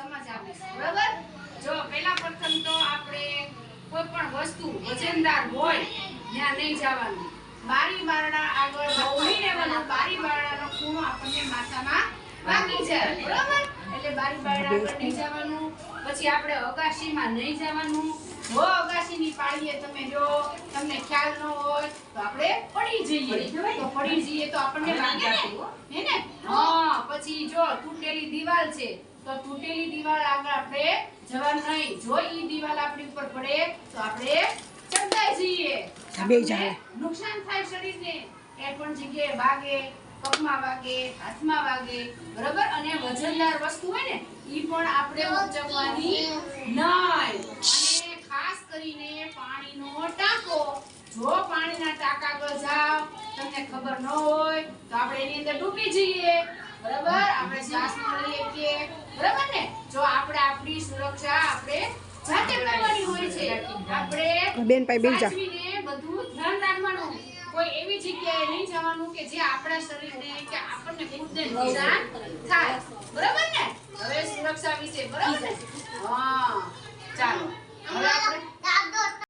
સમજ આપીશ બરાબર જો પહેલા પ્રથમ તો આપણે કોઈ પણ વસ્તુ વજનદાર હોય ત્યાં નહીં જવાનું બારી બારણા આગળ બહુની લેવાનું બારી બારણાનો ખૂણો આપણને માથામાં વાગી જાય બરાબર એટલે બારી બારણા આગળ નહીં જવાનું પછી આપણે અગાશીમાં નહીં જવાનું જો અગાશીની પાળીએ તમે જો તમને ખ્યાલ ન હોય તો આપણે પડી જઈએ તો પડી જઈએ તો આપણને વાગે હે ને હા પછી જો તૂટેલી દીવાલ છે તો તૂટેલી દીવાલ આગળ આપણે જવાનું નહીં જો ઈ દીવાલ આપણી ઉપર પડે તો આપણે ચડદાઈ જઈએ નુકસાન થાય શરીરને એ પણ જગ્યાએ વાગે પગમાં વાગે હાથમાં વાગે બરાબર અને વજનદાર વસ્તુ હોય ને ઈ પણ આપણે ઉચકવાની નહીં અને ખાસ કરીને પાણીનો ટાંકો જો પાણીના ટાંકા આગળ જાવ તમને ખબર ન હોય તો આપણે એની અંદર ડૂબી જઈએ બરાબર આપણે શ્વાસ ન લઈએ કે બરાબર ને જો આપણે આપણી સુરક્ષા આપણે જાતે કરવાની હોય છે આપણે બેન પાઈ બેસી જા બધું ધ્યાન રાખવાનું કોઈ એવી જગ્યાએ નહીં જવાનું કે જે આપણા શરીરને કે આપણને ખુદને નુકસાન થાય બરાબર ને હવે સુરક્ષા વિશે બરાબર ને હા